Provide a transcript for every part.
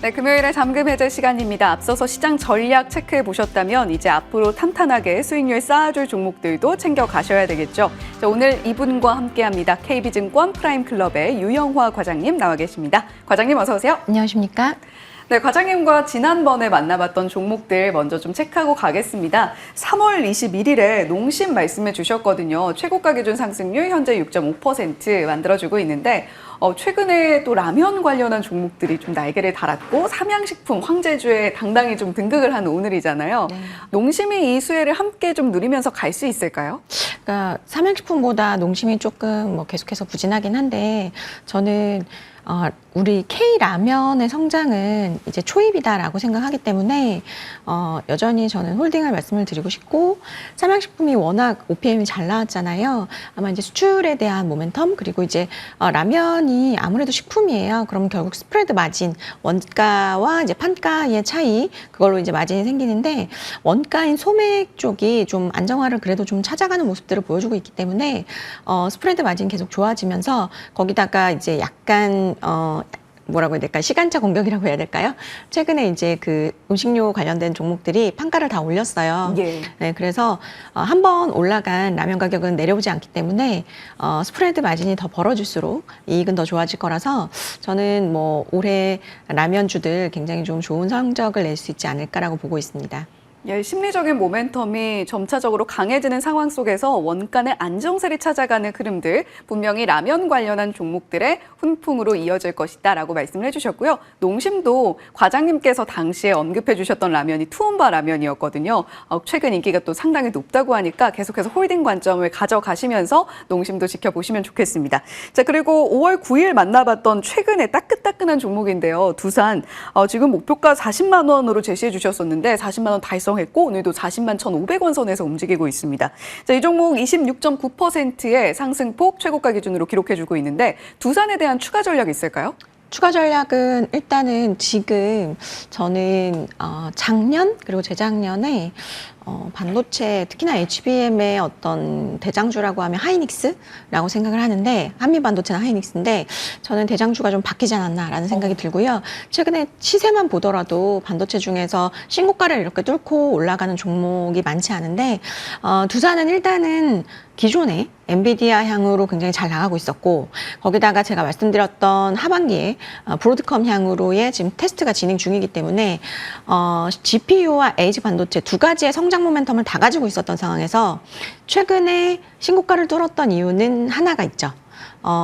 네, 금요일에 잠금 해제 시간입니다. 앞서서 시장 전략 체크해 보셨다면 이제 앞으로 탄탄하게 수익률 쌓아줄 종목들도 챙겨 가셔야 되겠죠. 자, 오늘 이분과 함께합니다. KB증권 프라임클럽의 유영화 과장님 나와 계십니다. 과장님 어서 오세요. 안녕하십니까? 네, 과장님과 지난번에 만나봤던 종목들 먼저 좀 체크하고 가겠습니다. 3월 21일에 농심 말씀해 주셨거든요. 최고가 기준 상승률 현재 6.5% 만들어주고 있는데 최근에 또 라면 관련한 종목들이 좀 날개를 달았고 삼양식품, 황제주에 당당히 좀 등극을 한 오늘이잖아요. 네. 농심이 이 수혜를 함께 좀 누리면서 갈 수 있을까요? 그러니까 삼양식품보다 농심이 조금 계속해서 부진하긴 한데 저는 우리 K라면의 성장은 이제 초입이다라고 생각하기 때문에 여전히 저는 홀딩할 말씀을 드리고 싶고, 삼양식품이 워낙 OPM이 잘 나왔잖아요. 아마 이제 수출에 대한 모멘텀, 그리고 이제 라면이 아무래도 식품이에요. 그럼 결국 스프레드 마진, 원가와 이제 판가의 차이, 그걸로 이제 마진이 생기는데, 원가인 소맥 쪽이 좀 안정화를 그래도 좀 찾아가는 모습들을 보여주고 있기 때문에 스프레드 마진 계속 좋아지면서, 거기다가 이제 약간 뭐라고 해야 될까요? 시간차 공격이라고 해야 될까요? 최근에 이제 그 음식료 관련된 종목들이 판가를 다 올렸어요. 예. 네, 그래서 한번 올라간 라면 가격은 내려오지 않기 때문에 스프레드 마진이 더 벌어질수록 이익은 더 좋아질 거라서 저는 뭐 올해 라면주들 굉장히 좀 좋은 성적을 낼 수 있지 않을까라고 보고 있습니다. 예, 심리적인 모멘텀이 점차적으로 강해지는 상황 속에서 원가 내 안정세를 찾아가는 흐름들, 분명히 라면 관련한 종목들의 훈풍으로 이어질 것이다라고 말씀을 해주셨고요. 농심도 과장님께서 당시에 언급해 주셨던 라면이 투움바 라면이었거든요. 최근 인기가 또 상당히 높다고 하니까 계속해서 홀딩 관점을 가져가시면서 농심도 지켜보시면 좋겠습니다. 자, 그리고 5월 9일 만나봤던 최근에 따끈따끈한 종목인데요. 두산, 지금 목표가 40만 원으로 제시해 주셨었는데 40만 원 달성 했고 오늘도 40만 1,500원 선에서 움직이고 있습니다. 자, 이 종목 26.9%의 상승폭 최고가 기준으로 기록해주고 있는데 두산에 대한 추가 전략이 있을까요? 추가 전략은 일단은 지금 저는 작년 그리고 재작년에 반도체 특히나 HBM의 어떤 대장주라고 하면 하이닉스라고 생각을 하는데, 한미반도체나 하이닉스인데 저는 대장주가 좀 바뀌지 않았나라는 생각이 들고요. 최근에 시세만 보더라도 반도체 중에서 신고가를 이렇게 뚫고 올라가는 종목이 많지 않은데 두산은 일단은 기존에 엔비디아 향으로 굉장히 잘 나가고 있었고, 거기다가 제가 말씀드렸던 하반기에 브로드컴 향으로의 지금 테스트가 진행 중이기 때문에 GPU와 에이지 반도체 두 가지의 성장 모멘텀을 다 가지고 있었던 상황에서 최근에 신고가를 뚫었던 이유는 하나가 있죠.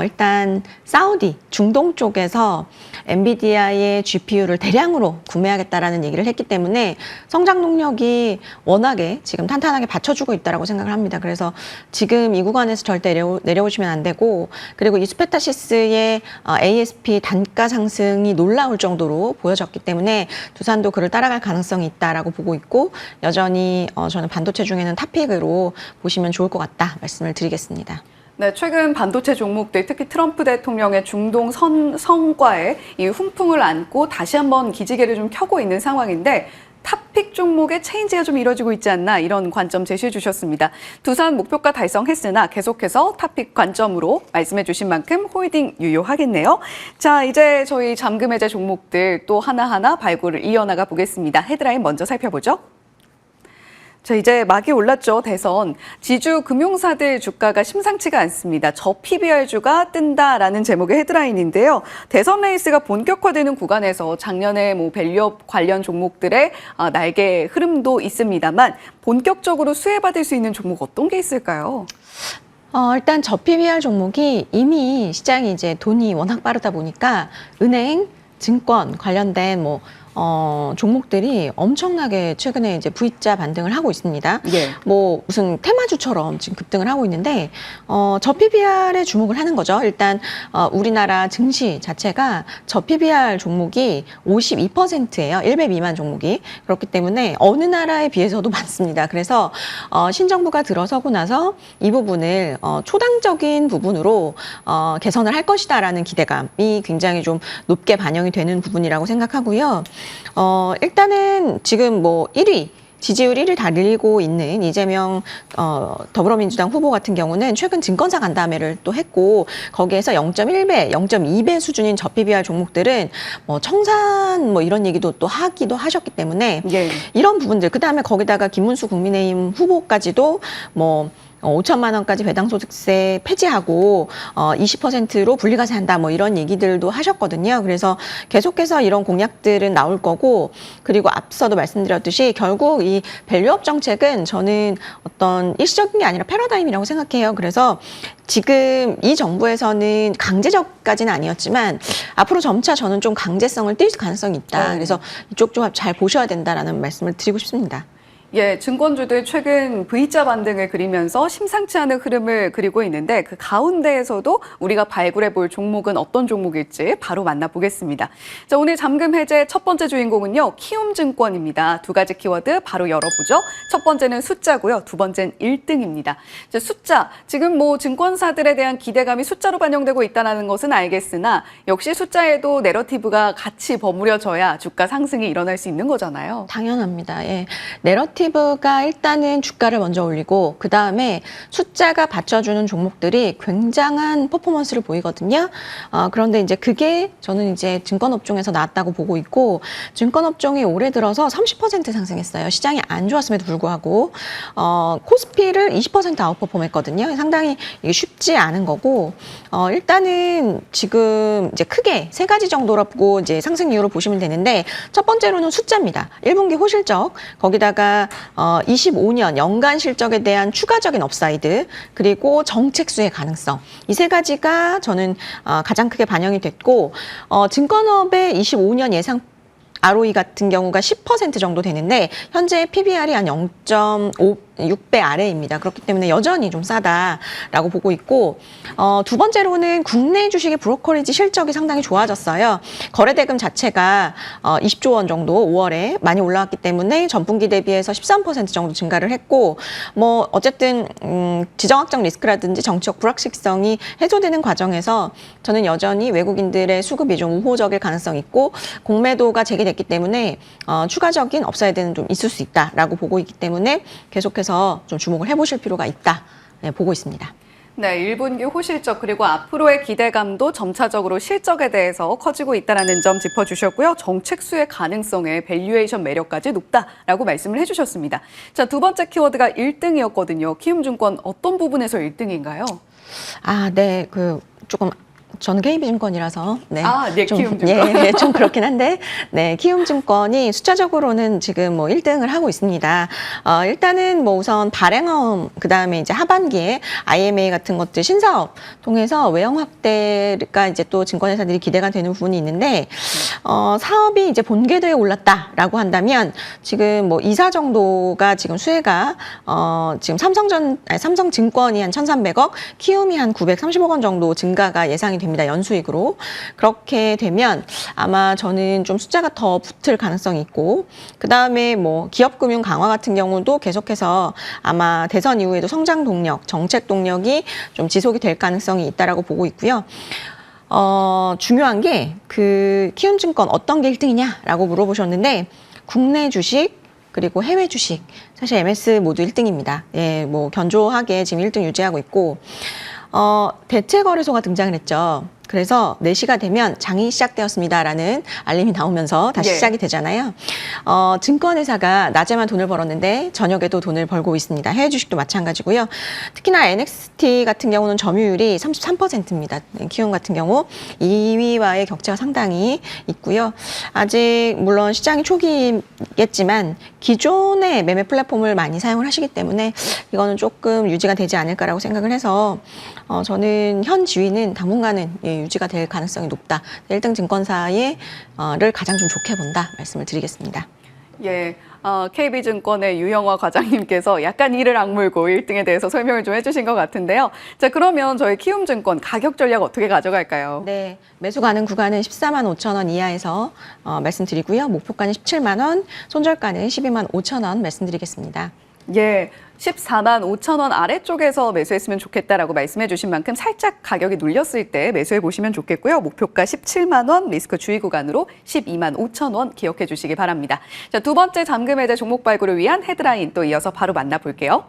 일단 사우디, 중동 쪽에서 엔비디아의 GPU를 대량으로 구매하겠다라는 얘기를 했기 때문에 성장 동력이 워낙에 지금 탄탄하게 받쳐주고 있다고 생각을 합니다. 그래서 지금 이 구간에서 절대 내려오시면 안 되고, 그리고 이스페타시스의 ASP 단가 상승이 놀라울 정도로 보여졌기 때문에 두산도 그를 따라갈 가능성이 있다라고 보고 있고, 여전히 저는 반도체 중에는 탑픽으로 보시면 좋을 것 같다 말씀을 드리겠습니다. 네, 최근 반도체 종목들, 특히 트럼프 대통령의 중동 성과에 이 훈풍을 안고 다시 한번 기지개를 좀 켜고 있는 상황인데, 탑픽 종목의 체인지가 좀 이뤄지고 있지 않나, 이런 관점 제시해 주셨습니다. 두산 목표가 달성했으나 계속해서 탑픽 관점으로 말씀해 주신 만큼 홀딩 유효하겠네요. 자, 이제 저희 잠금 해제 종목들 또 하나하나 발굴을 이어나가 보겠습니다. 헤드라인 먼저 살펴보죠. 자, 이제 막이 올랐죠, 대선. 지주 금융사들 주가가 심상치가 않습니다. 저 PBR주가 뜬다라는 제목의 헤드라인인데요. 대선 레이스가 본격화되는 구간에서 작년에 밸류업 관련 종목들의 날개 흐름도 있습니다만, 본격적으로 수혜받을 수 있는 종목 어떤 게 있을까요? 일단 저 PBR 종목이 이미 시장이 이제 돈이 워낙 빠르다 보니까 은행, 증권 관련된 종목들이 엄청나게 최근에 이제 V자 반등을 하고 있습니다. 예. 무슨 테마주처럼 지금 급등을 하고 있는데, 저 PBR에 주목을 하는 거죠. 일단, 우리나라 증시 자체가 저 PBR 종목이 52%예요. 1배 미만 종목이. 그렇기 때문에 어느 나라에 비해서도 많습니다. 그래서, 신정부가 들어서고 나서 이 부분을, 초당적인 부분으로, 개선을 할 것이다라는 기대감이 굉장히 좀 높게 반영이 되는 부분이라고 생각하고요. 일단은 지금 1위 지지율 1위를 달리고 있는 이재명 더불어민주당 후보 같은 경우는 최근 증권사 간담회를 또 했고 거기에서 0.1배, 0.2배 수준인 저PBR 종목들은 뭐 청산 뭐 이런 얘기도 또 하기도 하셨기 때문에 예. 이런 부분들 그다음에 거기다가 김문수 국민의힘 후보까지도 뭐 5천만 원까지 배당소득세 폐지하고 20%로 분리과세 한다 뭐 이런 얘기들도 하셨거든요. 그래서 계속해서 이런 공약들은 나올 거고 그리고 앞서도 말씀드렸듯이 결국 이 밸류업 정책은 저는 어떤 일시적인 게 아니라 패러다임이라고 생각해요. 그래서 지금 이 정부에서는 강제적까지는 아니었지만 앞으로 점차 저는 좀 강제성을 띨 가능성이 있다. 그래서 이쪽 좀 잘 보셔야 된다라는 말씀을 드리고 싶습니다. 예, 증권주들 최근 V자 반등을 그리면서 심상치 않은 흐름을 그리고 있는데 그 가운데에서도 우리가 발굴해 볼 종목은 어떤 종목일지 바로 만나보겠습니다. 자, 오늘 잠금 해제 첫 번째 주인공은요, 키움증권입니다. 두 가지 키워드 바로 열어보죠. 첫 번째는 숫자고요. 두 번째는 1등입니다. 자, 숫자, 지금 뭐 증권사들에 대한 기대감이 숫자로 반영되고 있다는 것은 알겠으나 역시 숫자에도 내러티브가 같이 버무려져야 주가 상승이 일어날 수 있는 거잖아요. 당연합니다. 예. 내러티브가 일단은 주가를 먼저 올리고 그 다음에 숫자가 받쳐주는 종목들이 굉장한 퍼포먼스를 보이거든요. 그런데 이제 그게 저는 이제 증권업종에서 나왔다고 보고 있고 증권업종이 올해 들어서 30% 상승했어요. 시장이 안 좋았음에도 불구하고 코스피를 20% 아웃퍼폼했거든요. 상당히 이게 쉽지 않은 거고 일단은 지금 이제 크게 세 가지 정도라고 이제 상승 이유로 보시면 되는데 첫 번째로는 숫자입니다. 1분기 호실적 거기다가 25년 연간 실적에 대한 추가적인 업사이드 그리고 정책 수의 가능성 이 세 가지가 저는 가장 크게 반영이 됐고 증권업의 25년 예상 ROE 같은 경우가 10% 정도 되는데 현재 PBR이 한 0.6배 아래입니다. 그렇기 때문에 여전히 좀 싸다라고 보고 있고 두 번째로는 국내 주식의 브로커리지 실적이 상당히 좋아졌어요. 거래대금 자체가 20조 원 정도 5월에 많이 올라왔기 때문에 전분기 대비해서 13% 정도 증가를 했고 뭐 어쨌든 지정학적 리스크라든지 정치적 불확실성이 해소되는 과정에서 저는 여전히 외국인들의 수급이 좀 우호적일 가능성이 있고 공매도가 재개됐기 때문에 추가적인 업사이드는 좀 있을 수 있다라고 보고 있기 때문에 계속해서 좀 주목을 해보실 필요가 있다 보고 있습니다. 네, 1분기 호실적 그리고 앞으로의 기대감도 점차적으로 실적에 대해서 커지고 있다는 점 짚어주셨고요. 정책 수의 가능성에 밸류에이션 매력까지 높다라고 말씀을 해주셨습니다. 자, 두 번째 키워드가 1등이었거든요. 키움증권 어떤 부분에서 1등인가요? 네, 조금 저는 KB증권이라서 네, 좀, 키움증권. 좀 그렇긴 한데 네, 키움증권이 숫자적으로는 지금 뭐 1등을 하고 있습니다. 일단은 뭐 우선 발행업 그다음에 이제 하반기에 IMA 같은 것들 신사업 통해서 외형 확대가 이제 또 증권회사들이 기대가 되는 부분이 있는데 사업이 이제 본궤도에 올랐다라고 한다면 지금 뭐 2사 정도가 지금 수혜가 지금 삼성증권이 한 1,300억, 키움이 한 930억 원 정도 증가가 예상이 됩니다. 연수익으로. 그렇게 되면 아마 저는 좀 숫자가 더 붙을 가능성이 있고 그다음에 뭐 기업금융 강화 같은 경우도 계속해서 아마 대선 이후에도 성장 동력, 정책 동력이 좀 지속이 될 가능성이 있다라고 보고 있고요. 중요한 게 키움증권 어떤 게 1등이냐라고 물어보셨는데 국내 주식 그리고 해외 주식 사실 MS 모두 1등입니다. 예, 뭐 견조하게 지금 1등 유지하고 있고 대체 거래소가 등장을 했죠. 그래서 4시가 되면 장이 시작되었습니다라는 알림이 나오면서 다시 시작이 되잖아요. 증권회사가 낮에만 돈을 벌었는데 저녁에도 돈을 벌고 있습니다. 해외 주식도 마찬가지고요. 특히나 NXT 같은 경우는 점유율이 33%입니다. 키움 같은 경우 2위와의 격차가 상당히 있고요. 아직 물론 시장이 초기겠지만 기존의 매매 플랫폼을 많이 사용을 하시기 때문에 이거는 조금 유지가 되지 않을까라고 생각을 해서 저는 현 지위는 당분간은 유지가 될 가능성이 높다. 1등 증권사를 가장 좀 좋게 본다 말씀을 드리겠습니다. 예, KB증권의 유영화 과장님께서 약간 이를 악물고 1등에 대해서 설명을 좀 해주신 것 같은데요. 자, 그러면 저희 키움증권 가격 전략 어떻게 가져갈까요? 네, 매수 가능 구간은 14만 5천 원 이하에서 말씀드리고요. 목표가는 17만 원, 손절가는 12만 5천 원 말씀드리겠습니다. 예, 14만 5천 원 아래쪽에서 매수했으면 좋겠다라고 말씀해 주신 만큼 살짝 가격이 눌렸을 때 매수해 보시면 좋겠고요. 목표가 17만 원, 리스크 주의 구간으로 12만 5천 원 기억해 주시기 바랍니다. 자, 두 번째 잠금 해제 종목 발굴을 위한 헤드라인 또 이어서 바로 만나볼게요.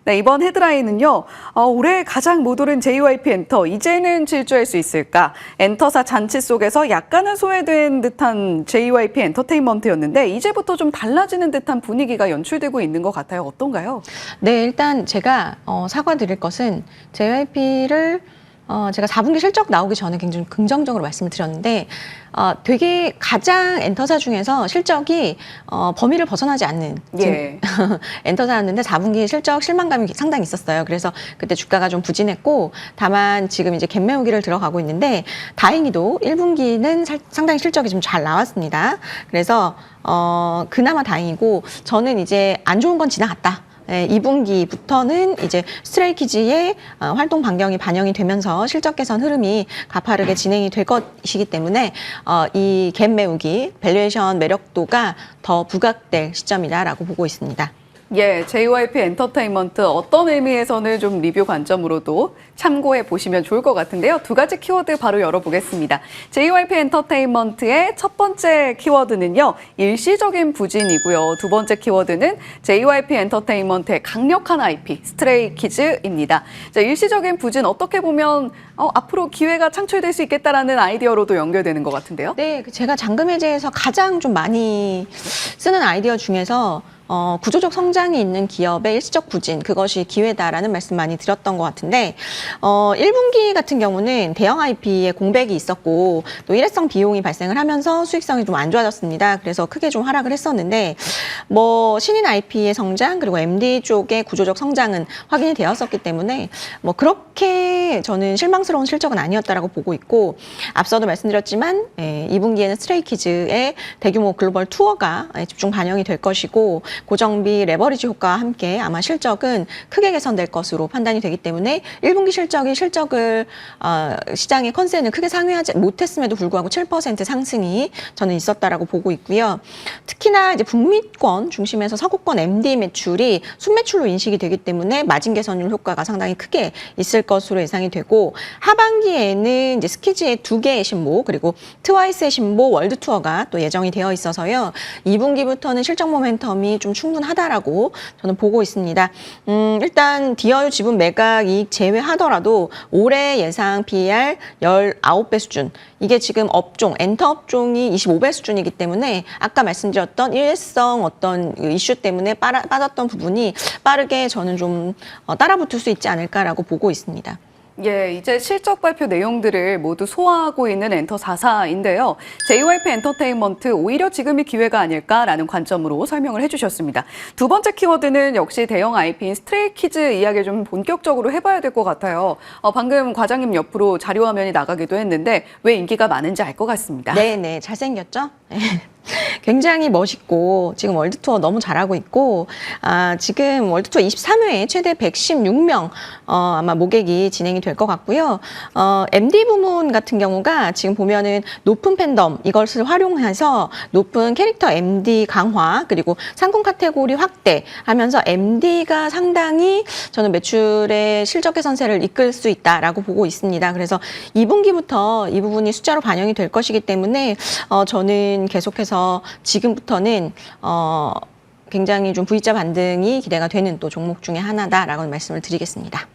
네, 이번 헤드라인은요. 올해 가장 못 오른 JYP 엔터, 이제는 질주할 수 있을까? 엔터사 잔치 속에서 약간은 소외된 듯한 JYP 엔터테인먼트였는데 이제부터 좀 달라지는 듯한 분위기가 연출되고 있는 것 같아요. 어떤가요? 네, 일단 제가 사과드릴 것은 JYP를 제가 4분기 실적 나오기 전에 굉장히 긍정적으로 말씀을 드렸는데 되게 가장 엔터사 중에서 실적이 범위를 벗어나지 않는 예. 엔터사였는데 4분기 실적 실망감이 상당히 있었어요. 그래서 그때 주가가 좀 부진했고 다만 지금 이제 갭매우기를 들어가고 있는데 다행히도 1분기는 상당히 실적이 좀 잘 나왔습니다. 그래서 그나마 다행이고 저는 이제 안 좋은 건 지나갔다. 네, 2분기부터는 이제 스트레이키즈의 활동 반경이 반영이 되면서 실적 개선 흐름이 가파르게 진행이 될 것이기 때문에 이 갭 메우기, 밸류에이션 매력도가 더 부각될 시점이다라고 보고 있습니다. 예, JYP 엔터테인먼트 어떤 의미에서는 좀 리뷰 관점으로도 참고해 보시면 좋을 것 같은데요. 두 가지 키워드 바로 열어보겠습니다. JYP 엔터테인먼트의 첫 번째 키워드는요, 일시적인 부진이고요. 두 번째 키워드는 JYP 엔터테인먼트의 강력한 IP, 스트레이키즈입니다. 자, 일시적인 부진 어떻게 보면 앞으로 기회가 창출될 수 있겠다라는 아이디어로도 연결되는 것 같은데요. 네, 제가 잠금 해제에서 가장 좀 많이 쓰는 아이디어 중에서 구조적 성장이 있는 기업의 일시적 부진, 그것이 기회다라는 말씀 많이 드렸던 것 같은데 1분기 같은 경우는 대형 IP의 공백이 있었고 또 일회성 비용이 발생을 하면서 수익성이 좀 안 좋아졌습니다. 그래서 크게 좀 하락을 했었는데 신인 IP의 성장 그리고 MD 쪽의 구조적 성장은 확인이 되었었기 때문에 그렇게 저는 실망스러운 실적은 아니었다라고 보고 있고 앞서도 말씀드렸지만 2분기에는 스트레이키즈의 대규모 글로벌 투어가 집중 반영이 될 것이고 고정비 레버리지 효과와 함께 아마 실적은 크게 개선될 것으로 판단이 되기 때문에 1분기 실적을 시장의 컨센을 크게 상회하지 못했음에도 불구하고 7% 상승이 저는 있었다라고 보고 있고요. 특히나 이제 북미권 중심에서 서구권 MD 매출이 순매출로 인식이 되기 때문에 마진 개선율 효과가 상당히 크게 있을 것으로 예상이 되고 하반기에는 이제 스키즈의 2개의 신보 그리고 트와이스의 신보 월드 투어가 또 예정이 되어 있어서요. 2분기부터는 실적 모멘텀이 좀 충분하다라고 저는 보고 있습니다. 일단 디어유 지분 매각 이익 제외하더라도 올해 예상 PER 19배 수준. 이게 지금 업종, 엔터 업종이 25배 수준이기 때문에 아까 말씀드렸던 일회성 어떤 이슈 때문에 빠졌던 부분이 빠르게 저는 좀 따라붙을 수 있지 않을까라고 보고 있습니다. 예, 이제 실적 발표 내용들을 모두 소화하고 있는 엔터 4사인데요. JYP 엔터테인먼트 오히려 지금이 기회가 아닐까라는 관점으로 설명을 해주셨습니다. 두 번째 키워드는 역시 대형 IP인 스트레이키즈 이야기를 좀 본격적으로 해봐야 될 것 같아요. 방금 과장님 옆으로 자료 화면이 나가기도 했는데 왜 인기가 많은지 알 것 같습니다. 네네, 잘생겼죠? 굉장히 멋있고 지금 월드투어 너무 잘하고 있고 지금 월드투어 23회에 최대 116명 아마 모객이 진행이 될 것 같고요. MD 부문 같은 경우가 지금 보면은 높은 팬덤 이것을 활용해서 높은 캐릭터 MD 강화 그리고 상품 카테고리 확대하면서 MD가 상당히 저는 매출의 실적 개선세를 이끌 수 있다라고 보고 있습니다. 그래서 2분기부터 이 부분이 숫자로 반영이 될 것이기 때문에 저는 계속해서 지금부터는 굉장히 좀 V자 반등이 기대가 되는 또 종목 중에 하나다라고 말씀을 드리겠습니다.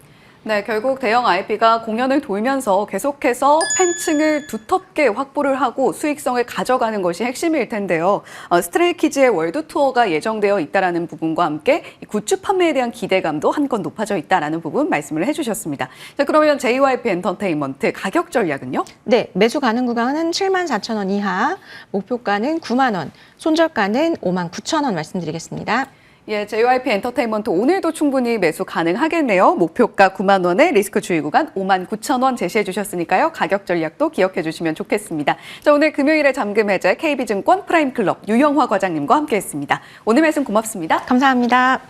네, 결국 대형 IP가 공연을 돌면서 계속해서 팬층을 두텁게 확보를 하고 수익성을 가져가는 것이 핵심일 텐데요. 스트레이키즈의 월드 투어가 예정되어 있다라는 부분과 함께 굿즈 판매에 대한 기대감도 한껏 높아져 있다라는 부분 말씀을 해주셨습니다. 자, 그러면 JYP 엔터테인먼트 가격 전략은요? 네, 매수 가능 구간은 74,000원 이하, 목표가는 9만 원, 손절가는 59,000원 말씀드리겠습니다. 예, JYP 엔터테인먼트 오늘도 충분히 매수 가능하겠네요. 목표가 9만 원에 리스크 주의 구간 59,000원 제시해 주셨으니까요. 가격 전략도 기억해 주시면 좋겠습니다. 자, 오늘 금요일에 잠금 해제 KB증권 프라임클럽 유영화 과장님과 함께했습니다. 오늘 말씀 고맙습니다. 감사합니다.